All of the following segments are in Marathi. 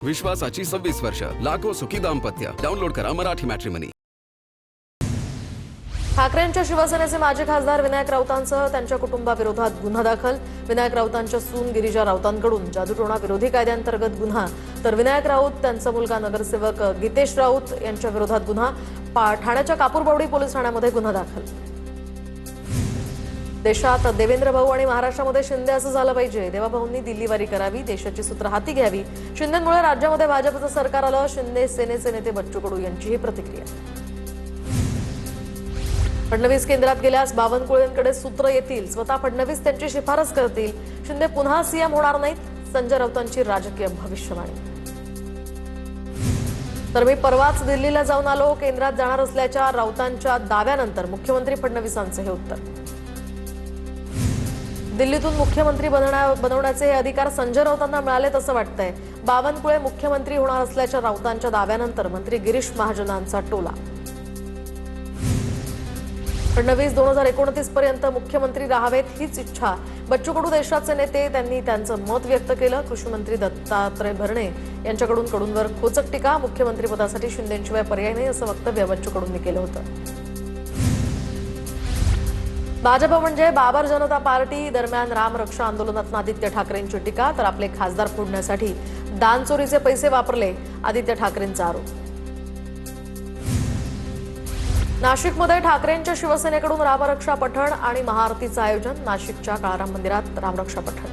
विश्वासाची 26 वर्ष, लाखो सुखी दाम्पत्य. डाउनलोड करा मराठी मॅट्रिमनी. ठाकरेंच्या शिवसेनेचे माजी खासदार विनायक राऊतांसह त्यांच्या कुटुंबाविरोधात गुन्हा दाखल. विनायक राऊतांच्या सून गिरिजा राऊतांकडून जादूटोणा विरोधी कायद्याअंतर्गत गुन्हा, तर विनायक राऊत त्यांचा मुलगा नगरसेवक गीतेश राऊत यांच्या विरोधात गुन्हा. ठाण्याच्या कापूरबावडी पोलीस ठाण्यामध्ये गुन्हा दाखल. देशात देवेंद्र भाऊ आणि महाराष्ट्रामध्ये शिंदे असं झालं पाहिजे. देवाभाऊंनी दिल्लीवारी करावी, देशाची सूत्र हाती घ्यावी. शिंदेंमुळे राज्यामध्ये भाजपचं सरकार आलं. शिंदे सेनेचे नेते बच्चू कडू यांची ही प्रतिक्रिया. फडणवीस केंद्रात गेल्यास बावनकुळेंकडे सूत्र येतील. स्वतः फडणवीस त्यांची शिफारस करतील. शिंदे पुन्हा सीएम होणार नाहीत. संजय राऊतांची राजकीय भविष्यवाणी. तर मी परवाच दिल्लीला जाऊन आलो, केंद्रात जाणार असल्याच्या राऊतांच्या दाव्यानंतर मुख्यमंत्री फडणवीसांचे हे उत्तर. दिल्लीतून मुख्यमंत्री बनवण्याचे हे अधिकार संजय राऊतांना मिळालेत असं वाटतंय. बावनकुळे मुख्यमंत्री होणार असल्याच्या राऊतांच्या दाव्यानंतर मंत्री गिरीश महाजनांचा टोला. फडणवीस 2029 पर्यंत मुख्यमंत्री राहावेत हीच इच्छा. बच्चू कडू देशाचे नेते, त्यांनी त्यांचं मत व्यक्त केलं. कृषी मंत्री दत्तात्रय भरणे यांच्याकडून कडूंवर खोचक टीका. मुख्यमंत्रीपदासाठी शिंदेशिवाय पर्याय नाही असं वक्तव्य बच्चू कडूंनी केलं होतं. भाजप म्हणजे बाबर जनता पार्टी. दरम्यान राम रक्षा आंदोलनात आदित्य ठाकरेंची टीका, तर आपले खासदार फोडण्यासाठी दान चोरीचे पैसे वापरले, आदित्य ठाकरेंचा आरोप. नाशिकमध्ये ठाकरेंच्या शिवसेनेकडून रामरक्षा पठण आणि महाआरतीचं आयोजन. नाशिकच्या काळाराम मंदिरात रामरक्षा पठण.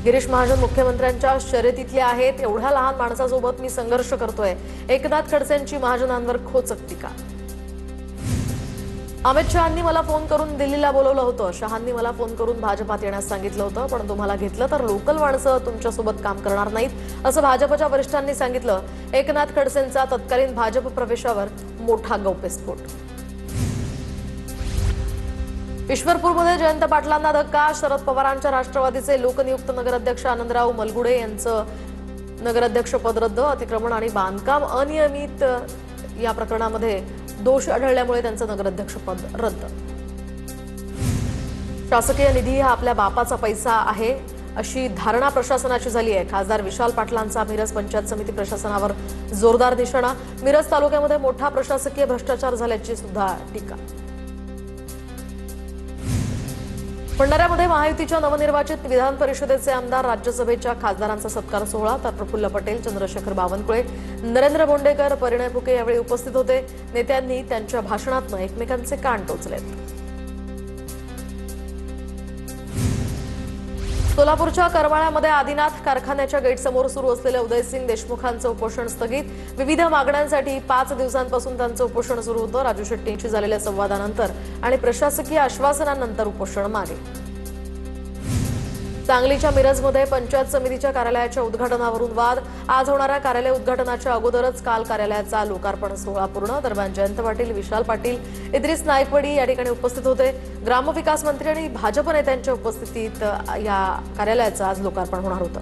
गिरीश महाजन मुख्यमंत्र्यांच्या शर्यतीतले आहेत. एवढ्या लहान माणसासोबत मी संघर्ष करतोय. एकनाथ खडसेंची महाजनांवर खोचक टीका. अमित शहांनी मला फोन करून दिल्लीला बोलवलं होतं. शहांनी मला फोन करून भाजपात येण्यास सांगितलं होतं, पण तुम्हाला घेतलं तर लोकल माणसं तुमच्यासोबत काम करणार नाहीत असं भाजपच्या वरिष्ठांनी सांगितलं. एकनाथ खडसेंचा तत्कालीन भाजप प्रवेशावर मोठा गौप्यस्फोट. ईश्वरपूरमध्ये जयंत पाटलांना धक्का. शरद पवारांच्या राष्ट्रवादीचे लोकनियुक्त नगराध्यक्ष आनंदराव मलगुडे यांचं नगराध्यक्षपद रद्द. अतिक्रमण आणि बांधकाम अनियमित या प्रकरणामध्ये दोष आढळल्यामुळे त्यांचं नगराध्यक्षपद रद्द. शासकीय निधी हा आपल्या बापाचा पैसा आहे अशी धारणा प्रशासनाची झाली आहे. खासदार विशाल पाटलांचा मिरज पंचायत समिती प्रशासनावर जोरदार निशाणा. मिरज तालुक्यामध्ये मोठा प्रशासकीय भ्रष्टाचार झाल्याची सुद्धा टीका. भंडाऱ्यामध्ये महायुतीच्या नवनिर्वाचित विधान परिषदेचे आमदार, राज्यसभेच्या खासदारांचा सत्कार सोहळा. तर प्रफुल्ल पटेल, चंद्रशेखर बावनकुळे, नरेंद्र बोंडेकर, परिणय फुके यावेळी उपस्थित होते. नेत्यांनी त्यांच्या भाषणातून एकमेकांचे कान टोचलेत. सोलापूरच्या करमाळ्यामध्ये आदिनाथ कारखान्याच्या गेटसमोर सुरू असलेल्या उदयसिंग देशमुखांचं उपोषण स्थगित. विविध मागण्यांसाठी 5 दिवसांपासून त्यांचं उपोषण सुरू होतं. राजू शेट्टींशी झालेल्या संवादानंतर आणि प्रशासकीय आश्वासनानंतर उपोषण मागे. सांगलीच्या मिरजमध्ये पंचायत समितीच्या कार्यालयाच्या उद्घाटनावरून वाद. आज होणाऱ्या कार्यालय उद्घाटनाच्या अगोदरच काल कार्यालयाचा लोकार्पण सोहळा पूर्ण. दरम्यान जयंत पाटील, विशाल पाटील, इद्रिस नायकवडी या ठिकाणी उपस्थित होते. ग्रामविकास मंत्री आणि भाजप नेत्यांच्या उपस्थितीत या कार्यालयाचं आज लोकार्पण होणार होतं.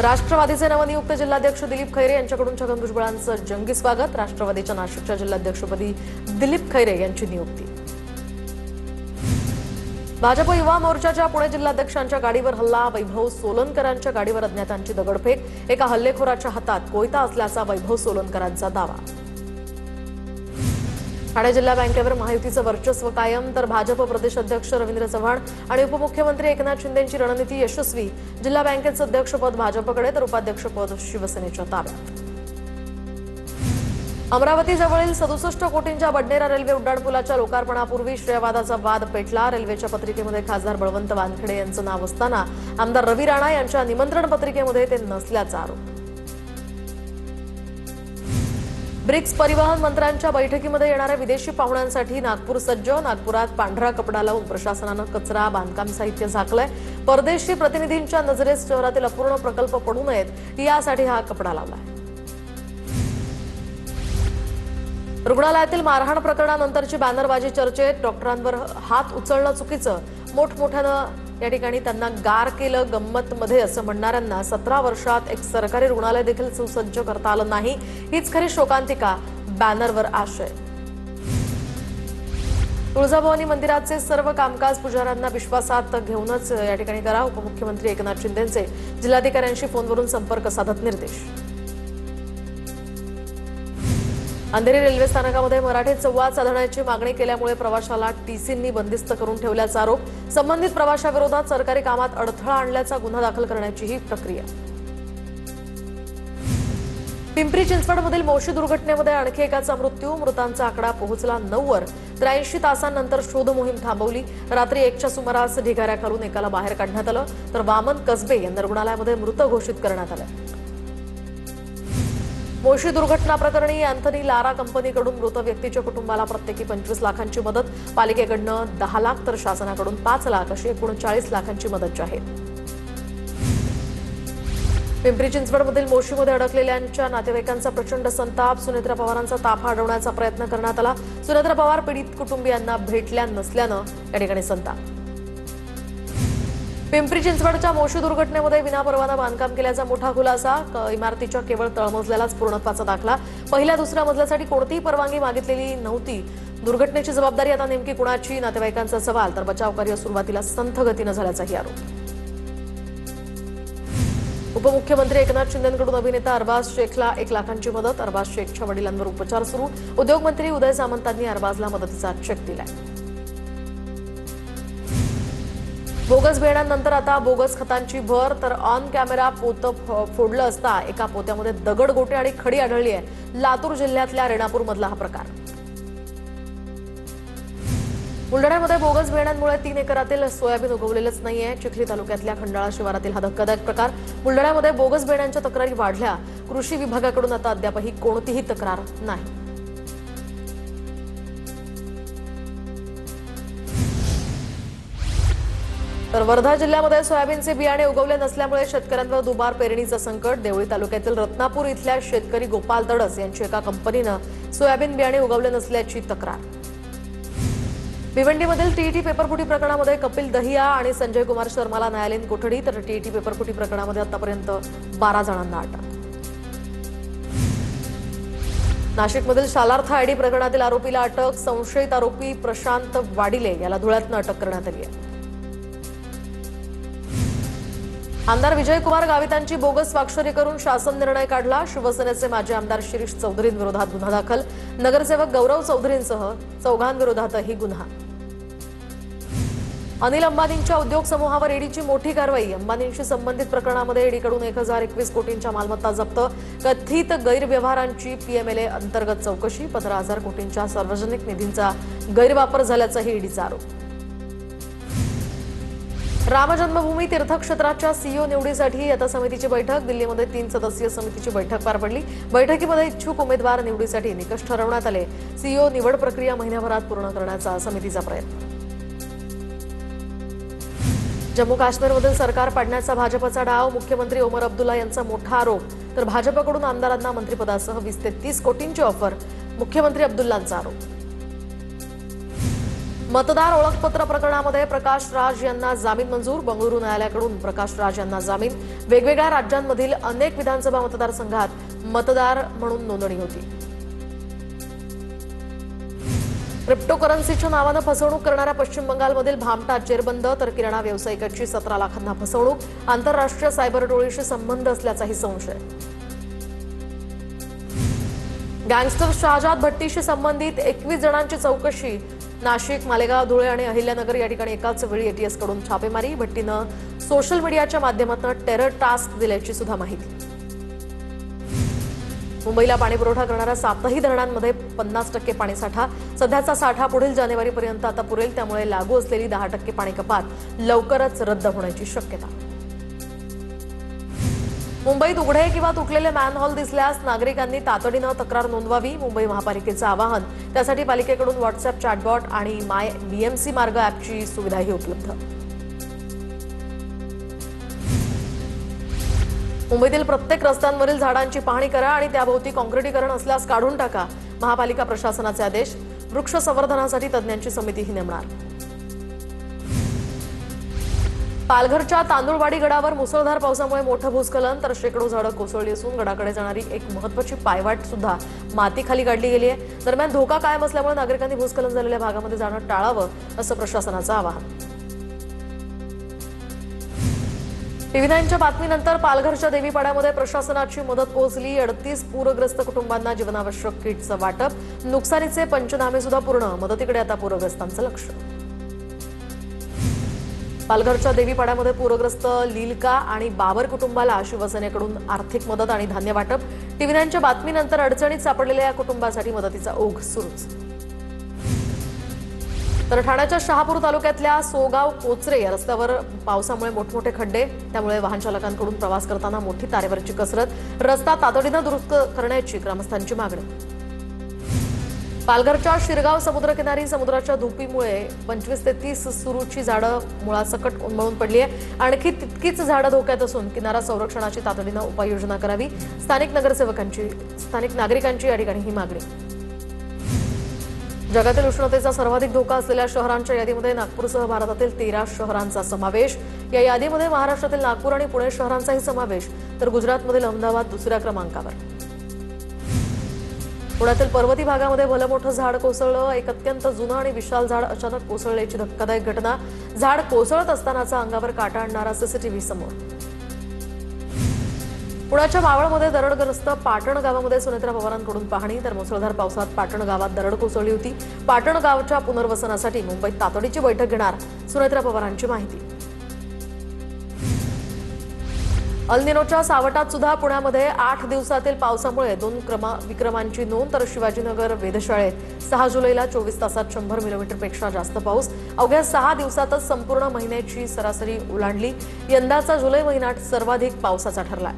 राष्ट्रवादीचे नवनियुक्त जिल्हाध्यक्ष दिलीप खैरे यांच्याकडून छगन भुजबळांचं जंगी स्वागत. राष्ट्रवादीच्या नाशिकच्या जिल्हाध्यक्षपदी दिलीप खैरे यांची नियुक्ती. भाजप युवा मोर्चाच्या पुणे जिल्हाध्यक्षांच्या गाडीवर हल्ला. वैभव सोलनकरांच्या गाडीवर अज्ञातांची दगडफेक. एका हल्लेखोराच्या हातात कोयता असल्याचा वैभव सोलनकरांचा दावा. ठाणे जिल्हा बँकेवर महायुतीचं वर्चस्व कायम. तर भाजप प्रदेश अध्यक्ष रवींद्र चव्हाण आणि उपमुख्यमंत्री एकनाथ शिंदेंची रणनीती यशस्वी. जिल्हा बँकेचं अध्यक्षपद भाजपकडे, तर उपाध्यक्षपद शिवसेनेच्या ताब्यात. अमरावतीजवळील 67 कोटींच्या बडनेरा रेल्वे उड्डाणपुलाच्या लोकार्पणापूर्वी श्रेयवादाचा वाद पेटला. रेल्वेच्या पत्रिकेमध्ये खासदार बळवंत वानखेडे यांचं नाव असताना आमदार रवी राणा यांच्या निमंत्रण पत्रिकेमध्ये ते नसल्याचा आरोप. ब्रिक्स परिवहन मंत्र्यांच्या बैठकीमध्ये येणाऱ्या विदेशी पाहुण्यांसाठी नागपूर सज्ज. नागपुरात पांढरा कपडा लावून प्रशासनानं कचरा, बांधकाम साहित्य झाकलंय. परदेशी प्रतिनिधींच्या नजरेस शहरातील अपूर्ण प्रकल्प पडू नयेत यासाठी हा कपडा लावलाय. रुग्णालयातील मारहाण प्रकरणानंतरची बॅनरबाजी चर्चेत. डॉक्टरांवर हात उचलणं चुकीचं. मोठमोठ्यानं या ठिकाणी त्यांना गार केलं गंमतमध्ये असं म्हणणाऱ्यांना 17 वर्षात एक सरकारी रुग्णालय देखील सुसज्ज करता आलं नाही. हीच खरी शोकांतिका. बॅनरवर आशय. तुळजाभवानी मंदिराचे सर्व कामकाज पुजाऱ्यांना विश्वासात घेऊनच या ठिकाणी करा. उपमुख्यमंत्री एकनाथ शिंदेंचे जिल्हाधिकाऱ्यांशी फोनवरून संपर्क साधत निर्देश. अंधेरी रेल्वे स्थानकामध्ये मराठीत संवाद साधण्याची मागणी केल्यामुळे प्रवाशाला टीसींनी बंदिस्त करून ठेवल्याचा आरोप. संबंधित प्रवाशाविरोधात सरकारी कामात अडथळा आणल्याचा गुन्हा दाखल करण्याची ही प्रक्रिया. पिंपरी चिंचवडमधील मोशी दुर्घटनेमध्ये आणखी एकाचा मृत्यू. मृतांचा आकडा पोहोचला 9 वर. 83 तासांनंतर शोध मोहीम थांबवली. रात्री 1च्या सुमारास ढिगाऱ्याखालून एकाला बाहेर काढण्यात आलं, तर वामन कसबे यांना रुग्णालयामध्ये मृत घोषित करण्यात आलं. मोशी दुर्घटना प्रकरणी अँथनी लारा कंपनीकडून मृत व्यक्तीच्या कुटुंबाला प्रत्येकी 25 लाखांची मदत. पालिकेकडनं 10 लाख तर शासनाकडून 5 लाख अशी एकूण 40 लाखांची मदत जाहीर. पिंपरी चिंचवडमधील मोशीमध्ये अडकलेल्यांच्या नातेवाईकांचा प्रचंड संताप. सुनेत्रा पवारांचा ताफा अडवण्याचा प्रयत्न करण्यात आला. सुनेत्रा पवार पीडित कुटुंबियांना भेटल्या नसल्यानं या ठिकाणी संताप. पिंपरी चिंचवडच्या मोशी दुर्घटनेमध्ये विनापरवाना बांधकाम केल्याचा मोठा खुलासा. इमारतीच्या केवळ तळमजल्यालाच पूर्णत्वाचा दाखला. पहिल्या दुसऱ्या मजल्यासाठी कोणतीही परवानगी मागितलेली नव्हती. दुर्घटनेची जबाबदारी आता नेमकी कुणाची? नातेवाईकांचा सवाल. तर बचावकार्य सुरुवातीला संथ गतीनं झाल्याचाही आरोप. उपमुख्यमंत्री एकनाथ शिंदेंकडून अभिनेता अरबाज शेखला 1 लाखांची मदत. अरबाज शेखच्या वडिलांवर उपचार सुरू. उद्योगमंत्री उदय सामंतांनी अरबाजला मदतीचा चेक दिलाय. बोगस बियाण्यांनंतर आता बोगस खतांची भर. तर ऑन कॅमेरा पोतं फोडलं असता एका पोत्यामध्ये दगड, गोटे आणि खडी आढळली आहे. लातूर जिल्ह्यातल्या रेणापूरमधला हा प्रकार. बुलढाण्यामध्ये बोगस बियाण्यांमुळे 3 एकरातील सोयाबीन उगवलेलंच नाहीये. चिखली तालुक्यातल्या खंडाळा शिवारातील हा धक्कादायक प्रकार. बुलढाण्यामध्ये बोगस बियाण्यांच्या तक्रारी वाढल्या. कृषी विभागाकडून आता अद्यापही कोणतीही तक्रार नाही. तर वर्धा जिल्ह्यामध्ये सोयाबीनचे बियाणे उगवले नसल्यामुळे शेतकऱ्यांवर दुबार पेरणीचं संकट. देवळी तालुक्यातील रत्नापूर इथल्या शेतकरी गोपाल तडस यांची एका कंपनीनं सोयाबीन बियाणे उगवले नसल्याची तक्रार. भिवंडीमधील टीईटी पेपरफुटी प्रकरणामध्ये कपिल दहिया आणि संजय कुमार शर्माला न्यायालयीन कोठडी. तर टीईटी पेपरफुटी प्रकरणामध्ये आतापर्यंत 12 जणांना अटक. नाशिकमधील शालार्थ आयडी प्रकरणातील आरोपीला अटक. संशयित आरोपी प्रशांत वाडिले याला धुळ्यातनं अटक करण्यात आली आहे. आमदार विजयकुमार गावितांची बोगस स्वाक्षरी करून शासन निर्णय काढला. शिवसेनेचे माजी आमदार शिरीष चौधरींविरोधात गुन्हा दाखल. नगरसेवक गौरव चौधरींसह 4 विरोधातही गुन्हा. अनिल अंबानींच्या उद्योग समूहावर ईडीची मोठी कारवाई. अंबानींशी संबंधित प्रकरणामध्ये ईडीकडून 1021 कोटींच्या मालमत्ता जप्त. कथित गैरव्यवहारांची पीएमएलए अंतर्गत चौकशी. 15,000 कोटींच्या सार्वजनिक निधींचा गैरवापर झाल्याचाही ईडीचा आरोप. राम जन्मभूमी तीर्थक्षेत्राच्या सीईओ निवडीसाठी आता समितीची बैठक. दिल्लीमध्ये 3 सदस्यीय समितीची बैठक पार पडली. बैठकीमध्ये इच्छुक उमेदवार निवडीसाठी निकष ठरवण्यात आले. सीईओ निवड प्रक्रिया महिन्याभरात पूर्ण करण्याचा समितीचा प्रयत्न. जम्मू काश्मीरमधील सरकार पाडण्याचा भाजपचा डाव. मुख्यमंत्री ओमर अब्दुल्ला यांचा मोठा आरोप. तर भाजपकडून आमदारांना मंत्रिपदासह 20 ते 30 कोटींची ऑफर. मुख्यमंत्री अब्दुल्लांचा आरोप. मतदार ओळखपत्र प्रकरणामध्ये प्रकाश राज यांना जामीन मंजूर. बंगळुरू न्यायालयाकडून प्रकाश राज यांना जामीन. वेगवेगळ्या राज्यांमधील अनेक विधानसभा मतदारसंघात मतदार म्हणून नोंदणी होती. क्रिप्टोकरन्सीच्या नावानं फसवणूक करणाऱ्या पश्चिम बंगालमधील भामटा जेरबंद. तर किराणा व्यावसायिकाची 17 लाखांना फसवणूक. आंतरराष्ट्रीय सायबर टोळीशी संबंध असल्याचाही संशय. गँगस्टर शहाजाद भट्टीशी संबंधित 21 जणांची चौकशी. नाशिक, मालेगाव, धुळे आणि अहिल्यानगर या ठिकाणी एकाच वेळी एटीएस कडून छापेमारी. भट्टीनं सोशल मीडियाच्या माध्यमातून टेरर टास्क दिल्याची सुद्धा माहिती. मुंबईला पाणीपुरवठा करणाऱ्या 7ही धरणांमध्ये 50% पाणीसाठा. सध्याचा साठा पुढील जानेवारीपर्यंत आता पुरेल. त्यामुळे लागू असलेली 10% पाणी कपात लवकरच रद्द होण्याची शक्यता. मुंबईत उघडे किंवा तुटलेले मॅनहोल दिसल्यास नागरिकांनी तातडीनं तक्रार नोंदवावी. मुंबई महापालिकेचं आवाहन. त्यासाठी पालिकेकडून व्हॉट्सअप चॅटबॉट आणि माय बीएमसी मार्ग ॲपची सुविधाही उपलब्ध. मुंबईतील प्रत्येक रस्त्यांवरील झाडांची पाहणी करा आणि त्याभोवती काँक्रिटीकरण असल्यास काढून टाका. महापालिका प्रशासनाचे आदेश. वृक्ष संवर्धनासाठी तज्ज्ञांची समितीही नेमणार. पालघरच्या तांदुळवाडी गडावर मुसळधार पावसामुळे मोठं भूस्खलन तर शेकडो झाडं कोसळली असून गडाकडे जाणारी एक महत्त्वाची पायवाट सुद्धा मातीखाली गाडली गेली आहे। दरम्यान धोका कायम असल्यामुळे नागरिकांनी भूस्खलन झालेल्या भागामध्ये जाणं टाळावं असं प्रशासनाचं आवाहन। टीव्ही9च्या बातमीनंतर पालघरच्या देवीपाड्यामध्ये प्रशासनाची मदत पोहोचली। 38 पूरग्रस्त कुटुंबांना जीवनावश्यक किटचं वाटप, नुकसानीचे पंचनामे सुद्धा पूर्ण। मदतीकडे आता पूरग्रस्तांचं लक्ष। पालघरच्या देवीपाड्यामध्ये पूरग्रस्त लीलका आणि बाबर कुटुंबाला शिवसेनेकडून आर्थिक मदत आणि धान्य वाटप। टीव्ही9च्या बातमीनंतर अडचणीत सापडलेल्या या कुटुंबासाठी मदतीचा ओघ सुरूच। तर ठाण्याच्या शहापूर तालुक्यातल्या सोगाव कोचरे या रस्त्यावर पावसामुळे मोठमोठे खड्डे, त्यामुळे वाहन चालकांकडून प्रवास करताना मोठी तारेवरची कसरत। रस्ता तातडीनं दुरुस्त करण्याची ग्रामस्थांची मागणी। पालघरच्या शिरगाव समुद्रकिनारी समुद्राच्या धुपीमुळे 25 ते 30 सुरूची झाडं मुळासकट उन्मळून पडली आहे। आणखी तितकीच झाडं धोक्यात असून किनारा संरक्षणाची तातडीनं उपाययोजना करावी, स्थानिक नागरिकांची या ठिकाणी ही मागणी। जगातील उष्णतेचा सर्वाधिक धोका असलेल्या शहरांच्या यादीमध्ये नागपूरसह भारतातील 13 शहरांचा समावेश। या यादीमध्ये महाराष्ट्रातील नागपूर आणि पुणे शहरांचाही समावेश, तर गुजरातमधील अहमदाबाद दुसऱ्या क्रमांकावर। पुण्यातील पर्वती भागामध्ये भलं मोठं झाड कोसळलं। एक अत्यंत जुनं आणि विशाल झाड अचानक कोसळल्याची धक्कादायक घटना। झाड कोसळत असतानाचा अंगावर काटा आणणारा सीसीटीव्ही समोर। पुण्याच्या मावळमध्ये दरडग्रस्त पाटण गावामध्ये सुनेत्रा पवारांकडून पाहणी, तर मुसळधार पावसात पाटण गावात दरड कोसळली होती। पाटण गावच्या पुनर्वसनासाठी मुंबईत तातडीची बैठक घेणार, सुनेत्रा पवारांची माहिती। अल्निनोच्या सावटात सुद्धा पुण्यामध्ये 8 दिवसातील पावसामुळे 2 विक्रमांची नोंद, तर शिवाजीनगर वेधशाळेत 6 जुलैला 24 तासात 100 मिलीमीटरपेक्षा जास्त पाऊस। अवघ्या 6 दिवसातच संपूर्ण महिन्याची सरासरी ओलांडली। यंदाचा जुलै महिना सर्वाधिक पावसाचा ठरलाय।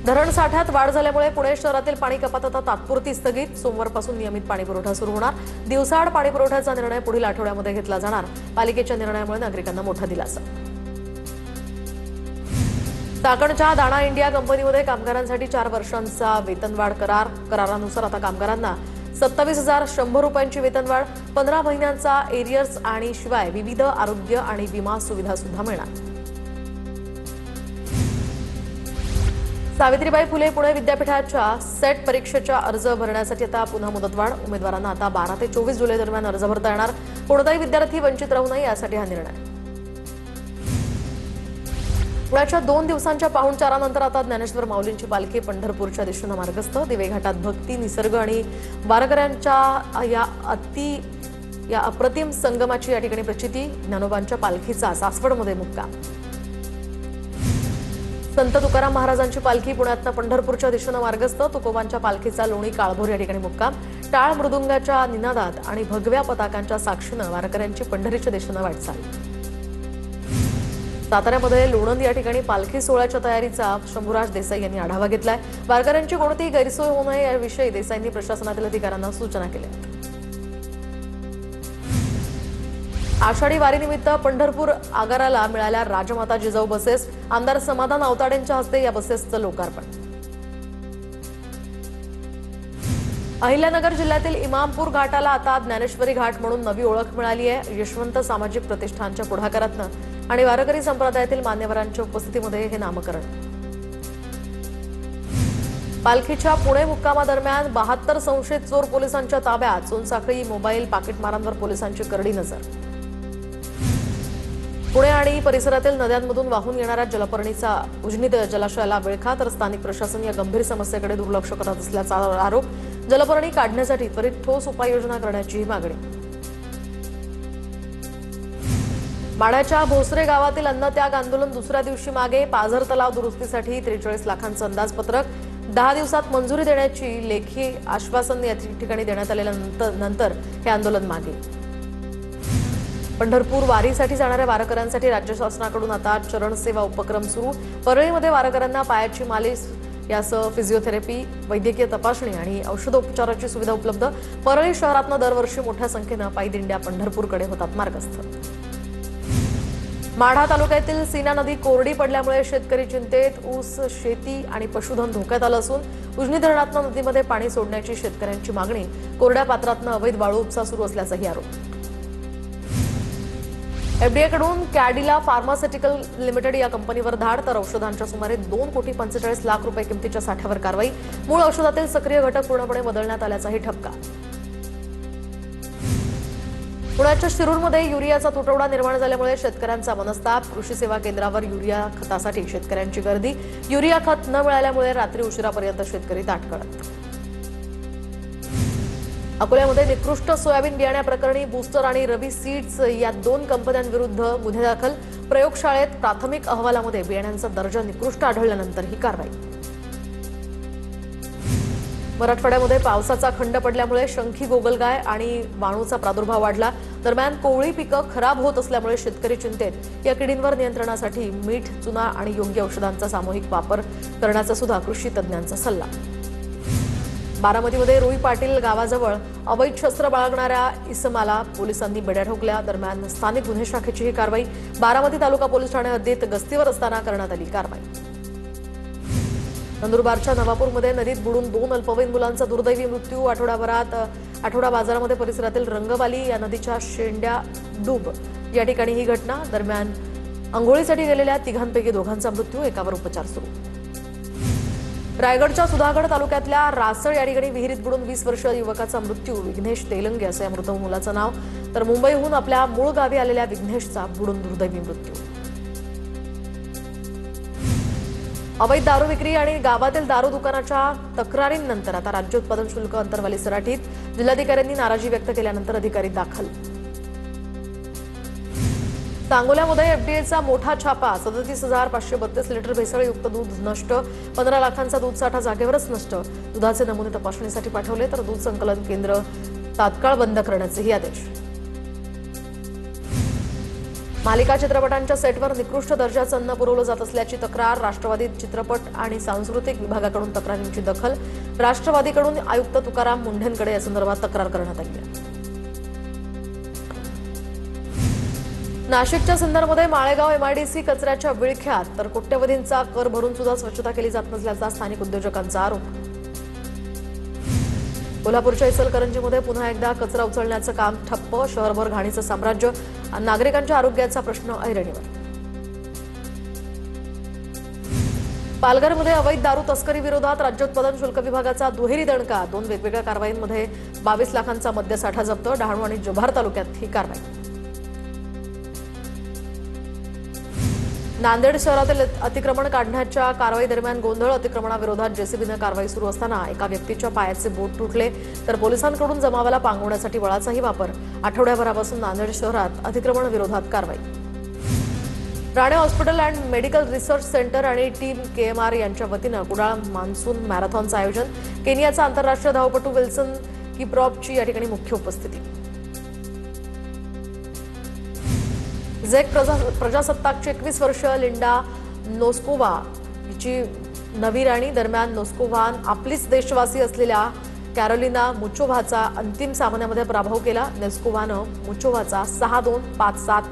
धरण साठ्यात वाढ झाल्यामुळे पुणे शहरातील पाणी कपात आता तात्पुरती स्थगित। सोमवारपासून नियमित पाणीपुरवठा सुरू होणार। दिवसाआड पाणीपुरवठ्याचा निर्णय पुढील आठवड्यामध्ये घेतला जाणार। पालिकेच्या निर्णयामुळे नागरिकांना मोठा दिलासा। चाकणच्या दाणा इंडिया कंपनीमध्ये कामगारांसाठी 4 वर्षांचा वेतनवाढ करारानुसार आता कामगारांना 27,100 रुपयांची वेतनवाढ, 15 महिन्यांचा एरियर्स आणि शिवाय विविध आरोग्य आणि विमा सुविधा सुद्धा मिळणार। सावित्रीबाई फुले पुणे विद्यापीठाच्या सेट परीक्षेच्या अर्ज भरण्यासाठी आता पुन्हा मुदतवाढ। उमेदवारांना आता 12 ते 24 जुलै दरम्यान अर्ज भरता येणार। कोणताही विद्यार्थी वंचित राहू नये यासाठी हा निर्णय। पुण्याच्या 2 दिवसांच्या पाहुणचारानंतर आता ज्ञानेश्वर माऊलींची पालखी पंढरपूरच्या दिशेनं मार्गस्थ। दिवे घाटात भक्ती, निसर्ग आणि वारकऱ्यांच्या या अप्रतिम संगमाची या ठिकाणी प्रचिती। ज्ञानोबांच्या पालखीचा सासवडमध्ये मुक्काम। संत तुकाराम महाराजांची पालखी पुण्यातनं पंढरपूरच्या दिशेनं मार्गस्थ। तुकोबांच्या पालखीचा लोणी काळभोर या ठिकाणी मुक्काम। टाळ मृदुंगाच्या निनादात आणि भगव्या पताकांच्या साक्षीनं वारकऱ्यांची पंढरीच्या दिशेनं वाटचाल। साताऱ्यामध्ये लोणंद या ठिकाणी पालखी सोहळ्याच्या तयारीचा शंभूराज देसाई यांनी आढावा घेतलाय। वारकऱ्यांची कोणतीही गैरसोय होऊ नये याविषयी देसाईंनी प्रशासनातील अधिकाऱ्यांना सूचना केल्या। आषाढी वारीनिमित्त पंढरपूर आगाराला मिळाल्या राजमाता जिजाऊ बसेस। आमदार समाधान आवताडेंच्या हस्ते या बसेसचं लोकार्पण। अहिल्यानगर जिल्ह्यातील इमामपूर घाटाला आता ज्ञानेश्वरी घाट म्हणून नवी ओळख मिळाली आहे। यशवंत सामाजिक प्रतिष्ठानच्या पुढाकारातनं आणि वारकरी संप्रदायातील मान्यवरांच्या उपस्थितीमध्ये हे नामकरण। पालखीच्या पुणे मुक्कामादरम्यान 72 संशयित चोर पोलिसांच्या ताब्यात। सोनसाखळी मोबाईल पाकिटमारांवर पोलिसांची करडी नजर। पुणे आणि परिसरातील नद्यांमधून वाहून येणाऱ्या जलपर्णीचा उजनी जलाशयाला विळखा, तर स्थानिक प्रशासन या गंभीर समस्येकडे दुर्लक्ष करत असल्याचा आरोप। जलपर्णी काढण्यासाठी त्वरित ठोस उपाययोजना करण्याची मागणी। माढ्याच्या भोसरे गावातील अन्नत्याग आंदोलन दुसऱ्या दिवशी मागे। पाझर तलाव दुरुस्तीसाठी 43 लाखांचं अंदाजपत्रक। 10 दिवसात मंजुरी देण्याची लेखी आश्वासन या ठिकाणी देण्यात आल्यानंतर हे आंदोलन मागे। पंढरपूर वारीसाठी जाणाऱ्या वारकऱ्यांसाठी राज्य शासनाकडून आता चरण सेवा उपक्रम सुरू। परळीमध्ये वारकऱ्यांना पायाची मालिश यासह फिजिओथेरपी, वैद्यकीय तपासणी आणि औषधोपचाराची सुविधा उपलब्ध। परळी शहरातनं दरवर्षी मोठ्या संख्येनं पायी दिंड्या पंढरपूरकडे होतात मार्गस्थ। माढा तालुक्यातील सीना नदी कोरडी पडल्यामुळे शेतकरी चिंतेत। ऊस शेती आणि पशुधन धोक्यात आलं असून उजनी धरणातनं नदीमध्ये पाणी सोडण्याची शेतकऱ्यांची मागणी। कोरड्या पात्रातनं अवैध वाळू उपसा सुरू असल्याचाही आरोप। एफडीए कडून कॅडिला फार्मास्युटिकल लिमिटेड या कंपनीवर धाड, तर औषधांच्या सुमारे 2,45,00,000 रुपये किमतीच्या साठ्यावर कारवाई. मूळ औषधातील सक्रिय घटक पूर्णपणे बदलण्यात आल्याचाही ठपका. पुण्याच्या शिरूरमध्ये युरियाचा तुटवडा निर्माण झाल्यामुळे शेतकऱ्यांचा मनस्ताप. कृषी सेवा केंद्रावर युरिया खतासाठी शेतकऱ्यांची गर्दी. युरिया खत न मिळाल्यामुळे रात्री उशिरापर्यंत शेतकरी ताटकळत. अकोल्यामध्ये निकृष्ट सोयाबीन बियाण्याप्रकरणी बूस्टर आणि रवी सीड्स या 2 कंपन्यांविरुद्ध गुन्हे दाखल. प्रयोगशाळेत प्राथमिक अहवालामध्ये बियाण्यांचा दर्जा निकृष्ट आढळल्यानंतर ही कारवाई. मराठवाड्यामध्ये पावसाचा खंड पडल्यामुळे शंखी, गोगलगाय आणि वाळूचा प्रादुर्भाव वाढला. दरम्यान कोवळी पिकं खराब होत असल्यामुळे शेतकरी चिंतेत. या किडींवर नियंत्रणासाठी मीठ, चुना आणि योग्य औषधांचा सामूहिक वापर करण्याचा सुद्धा कृषी तज्ज्ञांचा सल्ला. बारामतीमध्ये रुई पाटील गावाजवळ अवैध शस्त्र बाळगणाऱ्या इसमाला पोलिसांनी बेड्या ठोकल्या. दरम्यान स्थानिक गुन्हे शाखेची ही कारवाई. बारामती तालुका पोलीस ठाणे हद्दीत गस्तीवर असताना करण्यात आली कारवाई. नंदुरबारच्या नवापूरमध्ये नदीत बुडून 2 अल्पवयीन मुलांचा दुर्दैवी मृत्यू. आठवडा बाजारामध्ये परिसरातील रंगवाली या नदीच्या शेंड्या डूब या ठिकाणी ही घटना. दरम्यान अंघोळीसाठी गेलेल्या 3 दोघांचा मृत्यू, एकावर उपचार सुरू. रायगडच्या सुधागड तालुक्यातल्या रासळ या ठिकाणी विहिरीत बुडून 20 वर्षीय युवकाचा मृत्यू. विघ्नेश तेलंगे असं या मृत मुलाचं नाव. तर मुंबईहून आपल्या मूळ गावी आलेल्या विघ्नेशचा बुडून दुर्दैवी मृत्यू. अवैध दारू विक्री आणि गावातील दारू दुकानाच्या तक्रारींनंतर आता राज्य उत्पादन शुल्क अंतरवाली सराटीत. जिल्हाधिकाऱ्यांनी नाराजी व्यक्त केल्यानंतर अधिकारी दाखल. सांगोल्यामध्ये एफडीएचा मोठा छापा. 37,532 लिटर भेसळयुक्त दूध नष्ट. 15 लाखांचा दूध साठा जागेवरच नष्ट. दुधाचे नमुने तपासणीसाठी पाठवले, तर दूध संकलन केंद्र तात्काळ बंद करण्याचेही आदेश. मालिका चित्रपटांच्या सेटवर निकृष्ट दर्जाचं अन्न पुरवलं जात असल्याची तक्रार. राष्ट्रवादी चित्रपट आणि सांस्कृतिक विभागाकडून तक्रारींची दखल. राष्ट्रवादीकडून आयुक्त तुकाराम मुंढेंकडे या संदर्भात तक्रार करण्यात आली आहे. नाशिकच्या सिन्नरमध्ये माळेगाव एमआयडीसी कचऱ्याच्या विळख्यात, तर कोट्यवधींचा कर भरून सुद्धा स्वच्छता केली जात नसल्याचा स्थानिक उद्योजकांचा आरोप. कोल्हापूरच्या इचलकरंजीमध्ये पुन्हा एकदा कचरा उचलण्याचं काम ठप्प. शहरभर घाणीचं साम्राज्य. नागरिकांच्या आरोग्याचा प्रश्न ऐरणीवर. पालघरमध्ये अवैध दारू तस्करी विरोधात राज्य उत्पादन शुल्क विभागाचा दुहेरी दणका. 2 वेगवेगळ्या कारवाईंमध्ये 22 लाखांचा मद्यसाठा जप्त. डहाणू आणि जव्हार तालुक्यात ही कारवाई. नांदेड शहरातील अतिक्रमण काढण्याच्या कारवाई दरम्यान गोंधळ. अतिक्रमणाविरोधात जेसीबीनं कारवाई सुरू असताना एका व्यक्तीच्या पायाचे बोट तुटले, तर पोलिसांकडून जमावाला पांगवण्यासाठी बळाचाही वापर. आठवड्याभरापासून नांदेड शहरात अतिक्रमण विरोधात कारवाई. Rane hospital and medical research centre आणि टीम केएमआर यांच्या वतीनं कुडाळ मान्सून मॅरेथॉनचं आयोजन. केनियाचा आंतरराष्ट्रीय धावपटू विल्सन किप्रॉपची या ठिकाणी मुख्य उपस्थिती. झेक प्रजासत्ताकची 21 वर्षीय लिंडा नोस्कोवा हिची नवी राणी. दरम्यान नोस्कोव्हान आपलीच देशवासी असलेल्या कॅरोलिना मुचोव्हाचा अंतिम सामन्यामध्ये पराभव केला. नेस्कोव्हानं मुचोव्हाचा 6-2, 5-7,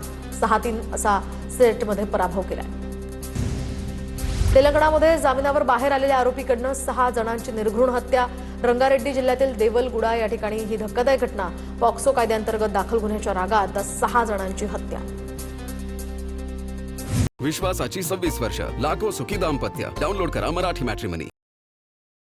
6-3 असा सेटमध्ये पराभव केला. तेलंगणामध्ये जामिनावर बाहेर आलेल्या आरोपीकडनं 6 जणांची निर्घृण हत्या. रंगारेड्डी जिल्ह्यातील देवलगुडा या ठिकाणी ही धक्कादायक घटना. पॉक्सो कायद्याअंतर्गत दाखल गुन्ह्याच्या रागात 6 जणांची हत्या. विश्वासाची 26 वर्ष, लाखो सुखी दाम्पत्य. डाउनलोड करा मराठी मॅट्रिमनी.